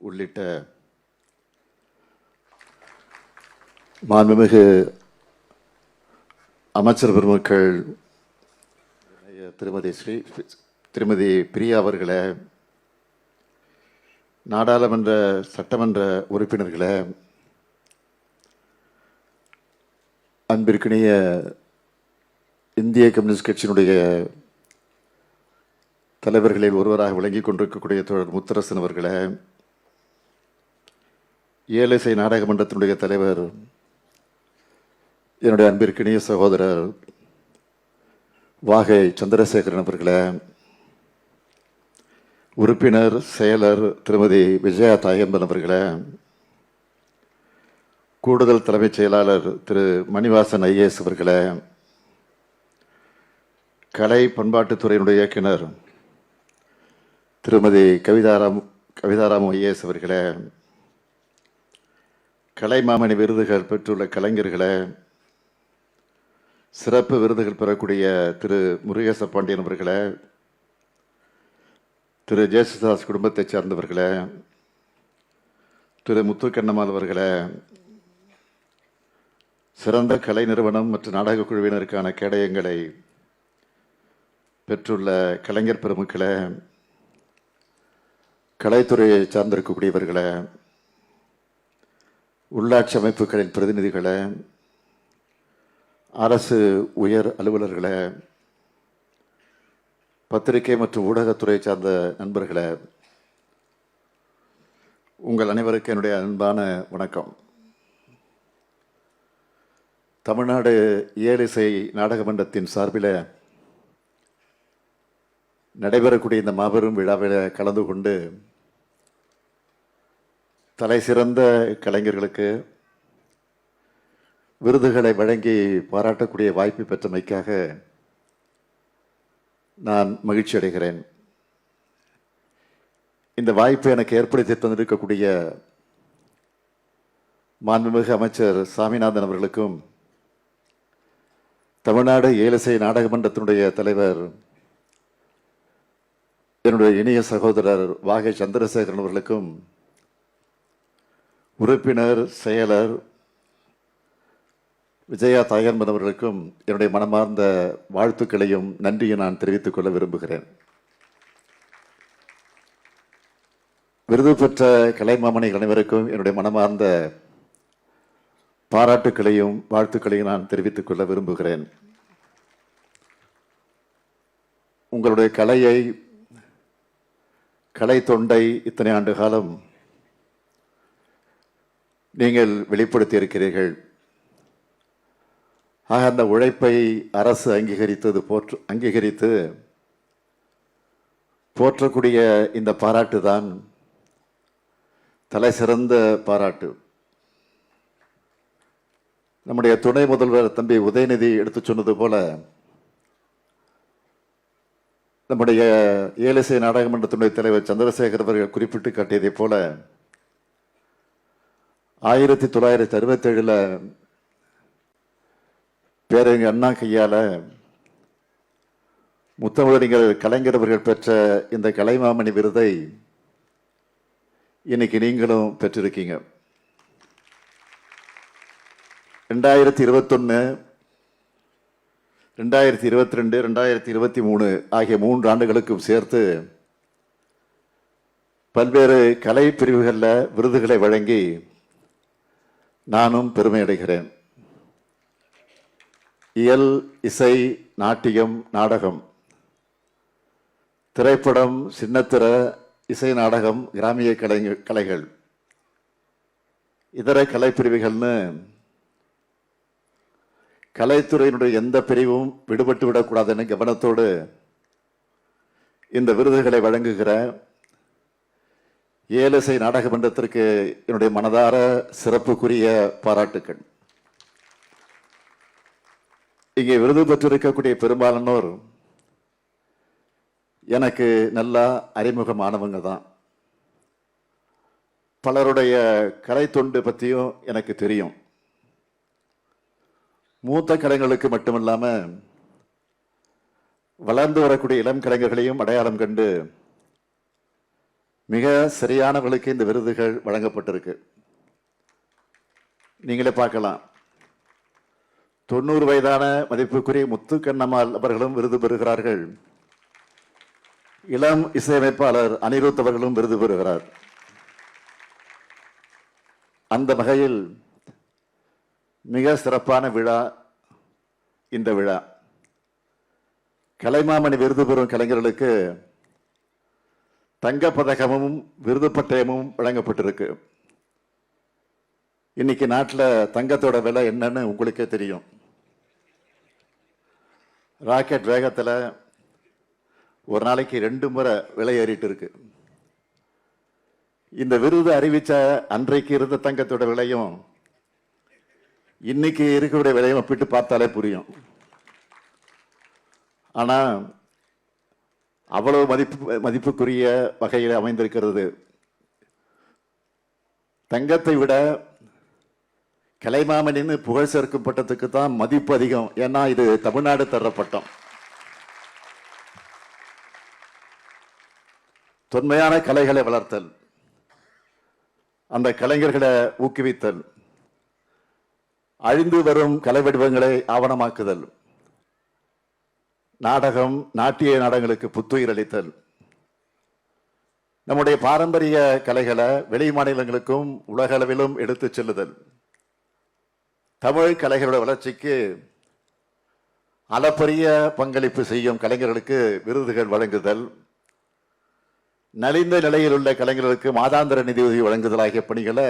உள்ளிட்ட மாண்புமிகு அமைச்சர் பெருமக்கள், திருமதி பிரியா அவர்களே, நாடாளுமன்ற சட்டமன்ற உறுப்பினர்களே, அன்பிற்கினிய இந்திய கம்யூனிஸ்ட் கட்சியினுடைய தலைவர்களில் ஒருவராக விளங்கிக் கொண்டிருக்கக்கூடிய தோழர் முத்தரசன் அவர்களே, ஏலிசை நாடக மன்றத்தினுடைய தலைவர் என்னுடைய அன்பிற்கினிய சகோதரர் வாகை சந்திரசேகரன் அவர்களே, உறுப்பினர் செயலர் திருமதி விஜயா தாயம்பன் அவர்களே, கூடுதல் தலைமைச் செயலாளர் திரு மணிவாசன் ஐஏஎஸ் அவர்களே, கலை பண்பாட்டுத்துறையினுடைய இயக்குனர் திருமதி கவிதாராம் ஐஏஎஸ் அவர்களே, கலைமாமணி விருதுகள் பெற்றுள்ள கலைஞர்களே, சிறப்பு விருதுகள் பெறக்கூடிய திரு முருகேச பாண்டியன் அவர்களே, திரு ஜேசுதாஸ் குடும்பத்தைச் சார்ந்தவர்களே, திரு முத்துக்கண்ணம்மாள் அவர்களே, சிறந்த கலை நிறுவனம் மற்றும் நாடக குழுவினருக்கான கேடயங்களை பெற்றுள்ள கலைஞர் பெருமக்களே, கலைத்துறையை சார்ந்திருக்கக்கூடியவர்களே, உள்ளாட்சி அமைப்புகளின் பிரதிநிதிகளே, அரசு உயர் அலுவலர்களே, பத்திரிகை மற்றும் ஊடகத்துறை சார்ந்த நண்பர்களே, உங்கள் அனைவருக்கும் என்னுடைய அன்பான வணக்கம். தமிழ்நாடு ஏலிசை நாடக மன்றத்தின் சார்பில் நடைபெறக்கூடிய இந்த மாபெரும் விழாவில் கலந்து கொண்டு தலை சிறந்த கலைஞர்களுக்கு விருதுகளை வழங்கி பாராட்டக்கூடிய வாய்ப்பு பெற்றமைக்காக நான் மகிழ்ச்சி அடைகிறேன். இந்த வாய்ப்பை எனக்கு ஏற்படுத்தி தந்திருக்கக்கூடிய மாண்புமிகு அமைச்சர் சாமிநாதன் அவர்களுக்கும், தமிழ்நாடு ஏலிசை நாடக மன்றத்தினுடைய தலைவர் என்னுடைய இனிய சகோதரர் வாகை சந்திரசேகரன் அவர்களுக்கும், உறுப்பினர் செயலர் விஜயா தாயன்பன் அவர்களுக்கும் என்னுடைய மனமார்ந்த வாழ்த்துக்களையும் நன்றியை நான் தெரிவித்துக் கொள்ள விரும்புகிறேன். விருது பெற்ற கலைமாமணிகள் அனைவருக்கும் என்னுடைய மனமார்ந்த பாராட்டுக்களையும் வாழ்த்துக்களையும் நான் தெரிவித்துக் கொள்ள விரும்புகிறேன். உங்களுடைய கலை தொண்டை இத்தனை ஆண்டு காலம் நீங்கள் வெளிப்படுத்தி இருக்கிறீர்கள். ஆக அந்த உழைப்பை அரசு அங்கீகரித்து போற்றக்கூடிய இந்த பாராட்டு தான் தலை சிறந்த பாராட்டு. நம்முடைய துணை முதல்வர் தம்பி உதயநிதி எடுத்து சொன்னது போல, நம்முடைய ஏலிசை நாடக மன்றத்தினுடைய தலைவர் சந்திரசேகர் அவர்கள் குறிப்பிட்டு காட்டியதை போல 1967 பேரறிஞர் அண்ணா கையால முத்தமிழறிஞர் கலைஞர் அவர்கள் பெற்ற இந்த கலைமாமணி விருதை இன்னைக்கு நீங்களும் பெற்றிருக்கீங்க. 2021, 2022, 2023 ஆகிய 3 ஆண்டுகளுக்கும் சேர்த்து பல்வேறு கலை பிரிவுகளில் விருதுகளை வழங்கி நானும் பெருமை அடைகிறேன். இயல், இசை, நாட்டியம், நாடகம், திரைப்படம், சின்னத்திர, இசை நாடகம், கிராமிய கலைகள், இதர கலைப்பிரிவுகள்னு கலைத்துறையினுடைய எந்த பிரிவும் விடுபட்டு விடக்கூடாதுன்னு கவனத்தோடு இந்த விருதுகளை வழங்குகிற ஏலிசை நாடக மன்றத்திற்கு என்னுடைய மனதார சிறப்புக்குரிய பாராட்டுக்கள். இங்கே விருது பெற்றிருக்கக்கூடிய பெரும்பாலானோர் எனக்கு நல்லா அறிமுகமானவங்க தான். பலருடைய கலை தொண்டு பற்றியும் எனக்கு தெரியும். மூத்த கலைஞர்களுக்கு மட்டுமல்லாம வளர்ந்து வரக்கூடிய இளம் கலைஞர்களையும் அடையாளம் கண்டு மிக சரியானவர்களுக்கு இந்த விருதுகள் வழங்கப்பட்டிருக்கு. நீங்களே பார்க்கலாம். 90 வயதான மதிப்புக்குரிய முத்துக்கண்ணம்மாள் அவர்களும் விருது பெறுகிறார்கள். இளம் இசையமைப்பாளர் அனிருத் அவர்களும் விருது பெறுகிறார். அந்த வகையில் மிக சிறப்பான விழா இந்த விழா. கலைமாமணி விருது பெறும் கலைஞர்களுக்கு தங்கப்பதக்கமும் விருது பட்டயமும் வழங்கப்பட்டிருக்கு. இன்னைக்கு நாட்டில் தங்கத்தோட விலை என்னன்னு உங்களுக்கே தெரியும். ராக்கெட் வேகத்தில் ஒரு நாளைக்கு 2 முறை விலை ஏறிட்டு இருக்கு. இந்த விருது அறிவிச்ச அன்றைக்கு இருந்த தங்கத்தோட விலையும் இன்னைக்கு இருக்கக்கூடிய விலையும் ஒப்பிட்டு பார்த்தாலே புரியும். ஆனா அவ்வளவு மதிப்புக்குரிய வகையில் அமைந்திருக்கிறது. தங்கத்தை விட கலைமாமணின்னு புகழ் சேர்க்கும் பட்டத்துக்கு தான் மதிப்பு அதிகம். ஏன்னா இது தமிழ்நாடு தர்ற பட்டம். தொன்மையான கலைகளை வளர்த்தல், அந்த கலைஞர்களை ஊக்குவித்தல், அழிந்து வரும் கலை வடிவங்களை ஆவணமாக்குதல், நாடகம் நாட்டிய நாடகங்களுக்கு புத்துயிர் அளித்தல், நம்முடைய பாரம்பரிய கலைகளை வெளி மாநிலங்களுக்கும் உலக அளவிலும் எடுத்துச் செல்லுதல், தமிழ் கலைகளுடைய வளர்ச்சிக்கு அளப்பரிய பங்களிப்பு செய்யும் கலைஞர்களுக்கு விருதுகள் வழங்குதல், நலிந்த நிலையில் உள்ள கலைஞர்களுக்கு மாதாந்திர நிதியுதவி வழங்குதல் ஆகிய பணிகளை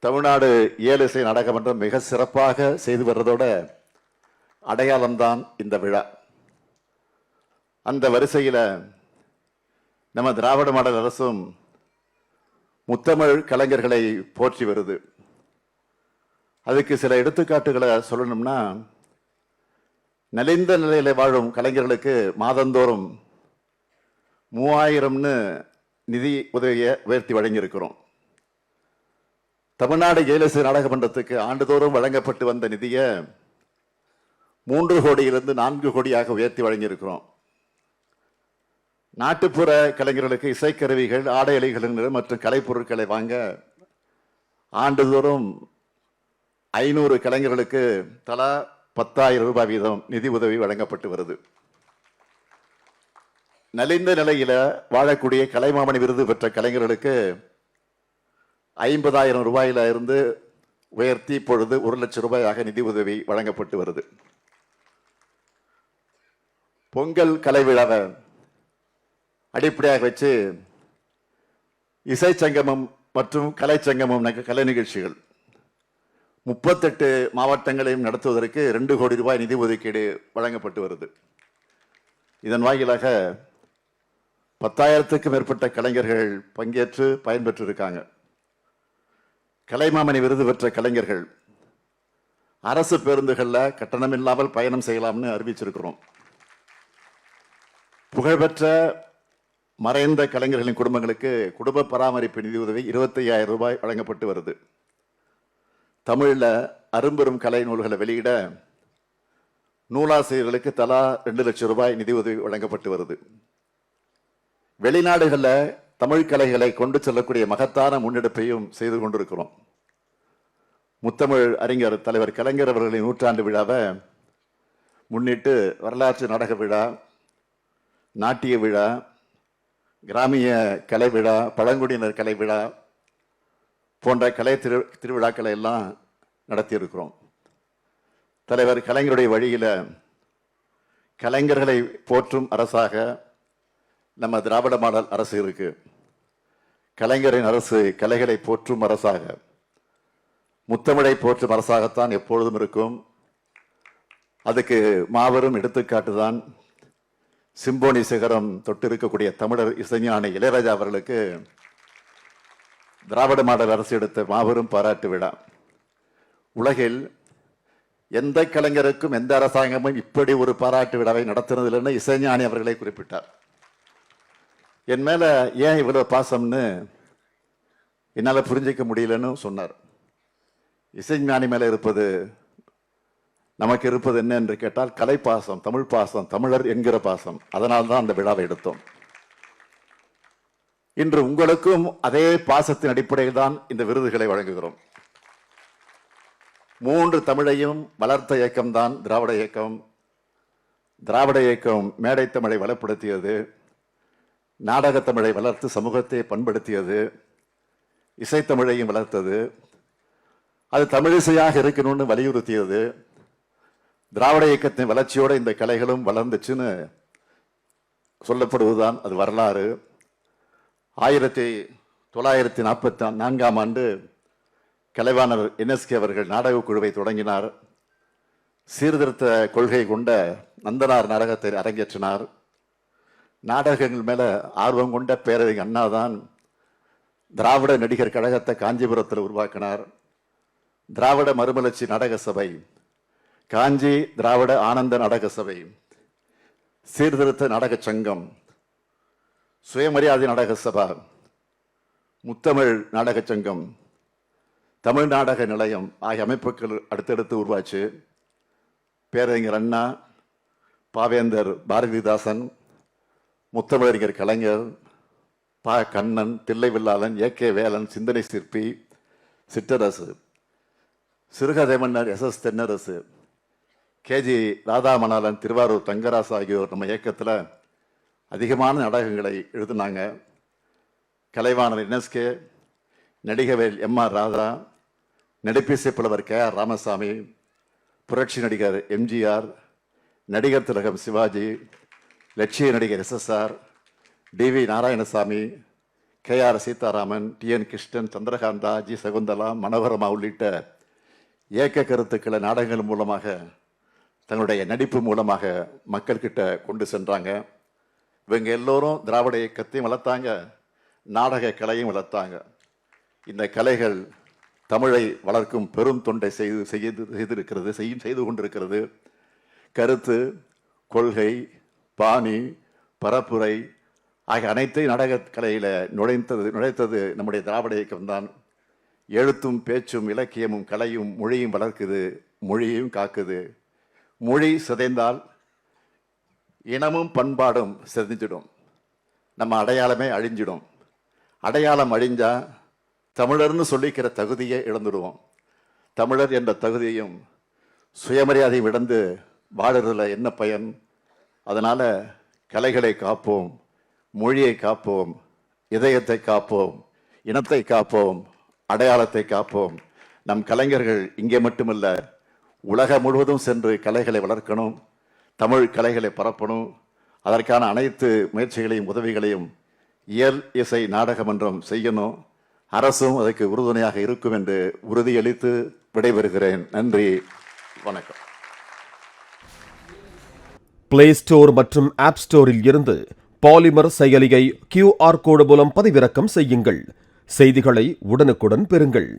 தமிழ்நாடு இயலிசை நாடகமன்றம் மிக சிறப்பாக செய்து வர்றதோட அடையாளம்தான் இந்த விழா. அந்த வரிசையில் நம்ம திராவிட மாடல் அரசும் முத்தமிழ் கலைஞர்களை போற்றி வருது. அதுக்கு சில எடுத்துக்காட்டுகளை சொல்லணும்னா, நலிந்த நிலையில் வாழும் கலைஞர்களுக்கு மாதந்தோறும் 3000 நிதி உதவியை உயர்த்தி வழங்கியிருக்கிறோம். தமிழ்நாடு இயலிசை நாடக மன்றத்துக்கு ஆண்டுதோறும் வழங்கப்பட்டு வந்த நிதியை 3 கோடியிலிருந்து 4 கோடியாக உயர்த்தி வழங்கியிருக்கிறோம். நாட்டுப்புற கலைஞர்களுக்கு இசைக்கருவிகள், ஆடை அலைகள் மற்றும் கலைப்பொருட்களை வாங்க ஆண்டுதோறும் 500 கலைஞர்களுக்கு தலா 10,000 ரூபாய் வீதம் நிதி உதவி வழங்கப்பட்டு வருது. நலிந்த நிலையில வாழக்கூடிய கலைமாமணி விருது பெற்ற கலைஞர்களுக்கு 50,000 ரூபாயில இருந்து உயர்த்தி இப்பொழுது 1 லட்சம் ரூபாயாக நிதி உதவி வழங்கப்பட்டு வருது. பொங்கல் கலை விழாவை அடிப்படையாக வச்சு இசை சங்கமம் மற்றும் கலை சங்கமம் கலை நிகழ்ச்சிகள் 38 மாவட்டங்களையும் நடத்துவதற்கு 2 கோடி ரூபாய் நிதி ஒதுக்கீடு வழங்கப்பட்டு வருது. இதன் வாயிலாக 10,000க்கும் மேற்பட்ட கலைஞர்கள் பங்கேற்று பயன்பெற்று இருக்காங்க. கலைமாமணி விருது பெற்ற கலைஞர்கள் அரசு பேருந்துகளில் கட்டணம் இல்லாமல் பயணம் செய்யலாம்னு அறிவிச்சிருக்கிறோம். புகழ்பெற்ற மறைந்த கலைஞர்களின் குடும்பங்களுக்கு குடும்ப பராமரிப்பு நிதி உதவி 25,000 ரூபாய் வழங்கப்பட்டு வருது. தமிழில் அரும்பெரும் கலை நூல்களை வெளியிட நூலாசிரியர்களுக்கு தலா 2 லட்சம் ரூபாய் நிதி உதவி வழங்கப்பட்டு வருது. வெளிநாடுகளில் தமிழ் கலைகளை கொண்டு செல்லக்கூடிய மகத்தான முன்னெடுப்பையும் செய்து கொண்டிருக்கிறோம். முத்தமிழ் அறிஞர் தலைவர் கலைஞர் அவர்களின் 100ஆண்டு விழாவை முன்னிட்டு வரலாற்று நாடக விழா, நாட்டிய விழா, கிராமிய கலை விழா, பழங்குடியினர் கலை விழா போன்ற கலை திருவிழாக்களை எல்லாம் நடத்தியிருக்கிறோம். தலைவர் கலைஞருடைய வழியில கலைஞர்களை போற்றும் அரசாக நம்ம திராவிட மாடல் அரசு இருக்கு. கலைஞரின் அரசு கலைகளை போற்றும் அரசாக, முத்தமிழை போற்றும் அரசாகத்தான் எப்பொழுதும் இருக்கும். அதுக்கு மாபெரும் எடுத்துக்காட்டு தான் சிம்போனி சிகரம் தொட்டிருக்கக்கூடிய தமிழர் இசைஞானி இளையராஜா அவர்களுக்கு திராவிட மாடல் அரசு எடுத்த மாபெரும் பாராட்டு விழா. உலகில் எந்த கலைஞருக்கும் எந்த அரசாங்கமும் இப்படி ஒரு பாராட்டு விழாவை நடத்தினதில்லைன்னு இசைஞானி அவர்களை குறிப்பிட்டார். என் மேல ஏன் இவ்வளவு பாசம்னு என்னால் புரிஞ்சிக்க முடியலன்னு சொன்னார். இசைஞானி மேல இருப்பது, நமக்கு இருப்பது என்ன என்று கேட்டால் கலை பாசம், தமிழ் பாசம், தமிழர் என்கிற பாசம். அதனால்தான் அந்த விழாவை எடுத்தோம். இன்று உங்களுக்கும் அதே பாசத்தின் அடிப்படையில் தான் இந்த விருதுகளை வழங்குகிறோம். 3 தமிழையும் வளர்த்த இயக்கம்தான் திராவிட இயக்கம். திராவிட இயக்கம் மேடை தமிழை வளப்படுத்தியது, நாடகத் தமிழை வளர்த்து சமூகத்தை பண்படுத்தியது, இசைத்தமிழையும் வளர்த்தது, அது தமிழிசையாக இருக்கணும்னு வலியுறுத்தியது. திராவிட இயக்கத்தின் வளர்ச்சியோடு இந்த கலைகளும் வளர்ந்துச்சுன்னு சொல்லப்படுவதுதான் அது வரலாறு. 1944ஆம் ஆண்டு கலைவாணர் NSK அவர்கள் நாடகக் குழுவை தொடங்கினார். சீர்திருத்த கொள்கை கொண்ட நந்தனார் நாடகத்தை அரங்கேற்றினார். நாடகங்கள் மேல ஆர்வம் கொண்ட பேரறிஞர் அண்ணா தான் திராவிட நடிகர் கழகத்தை காஞ்சிபுரத்தில் உருவாக்கினார். திராவிட மறுமலர்ச்சி நாடக சபை, காஞ்சி திராவிட ஆனந்த நாடக சபை, சீர்திருத்த நாடக சங்கம், சுயமரியாதை நாடக சபா, முத்தமிழ் நாடக சங்கம், தமிழ் நாடக நிலையம் ஆகிய அமைப்புகள் அடுத்தடுத்து உருவாச்சு. பேரறிஞர் அண்ணா, பாவேந்தர் பாரதிதாசன், முத்தமிழறிஞர் கலைஞர், பா கண்ணன், தில்லைவில்லாளன், AK வேலன், சிந்தனை சிற்பி, சிற்றரசு, சிறுகதை மன்னர் SS தென்னரசு, KG ராதாமணாலன், திருவாரூர் தங்கராசு ஆகியோர் நம்ம இயக்கத்தில் அதிகமான நாடகங்களை எழுதினாங்க. கலைவாணர் NSK, நடிகவேல் MR ராதா, நடிப்பிசை புலவர் KR ராமசாமி, புரட்சி நடிகர் MGR, நடிகர் திலகம் சிவாஜி, லட்சிய நடிகர் SSR, DV Narayanasamy, KR Sitharaman, TN Krishnan, Chandrakanta, G Shakuntala, மனோகரமா உள்ளிட்ட இயக்க கருத்துக்களை நாடகங்கள் மூலமாக தன்னுடைய நடிப்பு மூலமாக மக்கள்கிட்ட கொண்டு சென்றாங்க. இவங்க எல்லோரும் திராவிட இயக்கத்தையும் வளர்த்தாங்க, நாடக கலையும் வளர்த்தாங்க. இந்த கலைகள் தமிழை வளர்க்கும் பெரும் தொண்டை செய்து கொண்டிருக்கிறது. கருத்து, கொள்கை, பாணி, பரப்புரை ஆகிய அனைத்தையும் நாடக கலையில நுழைத்தது நம்முடைய திராவிட இயக்கம்தான். எழுத்தும் பேச்சும் இலக்கியமும் கலையும் மொழியும் வளர்க்குது, மொழியையும் காக்குது. மொழி சிதைந்தால் இனமும் பண்பாடும் சிதைஞ்சிடும், நம்ம அடையாளமே அழிஞ்சிடும். அடையாளம் அழிஞ்சா தமிழர்னு சொல்லிக்கிற தகுதியை இழந்துடுவோம். தமிழர் என்ற தகுதியையும் சுயமரியாதையும் இழந்து வாழறதுல என்ன பயன்? அதனால கலைகளை காப்போம், மொழியை காப்போம், இதயத்தை காப்போம், இனத்தை காப்போம், அடையாளத்தை காப்போம். நம் கலைஞர்கள் இங்கே மட்டுமல்ல, உலகம் முழுவதும் சென்று கலைகளை வளர்க்கணும், தமிழ் கலைகளை பரப்பணும். அதற்கான அனைத்து முயற்சிகளையும் உதவிகளையும் இயல் இசை நாடக மன்றம் செய்யணும். அரசும் அதற்கு உறுதுணையாக இருக்கும் என்று உறுதியளித்து விடைபெறுகிறேன். நன்றி, வணக்கம். பிளே ஸ்டோர் மற்றும் ஆப் ஸ்டோரில் இருந்து பாலிமர் செயலியை QR கோடு மூலம் பதிவிறக்கம் செய்யுங்கள். செய்திகளை உடனுக்குடன் பெறுங்கள்.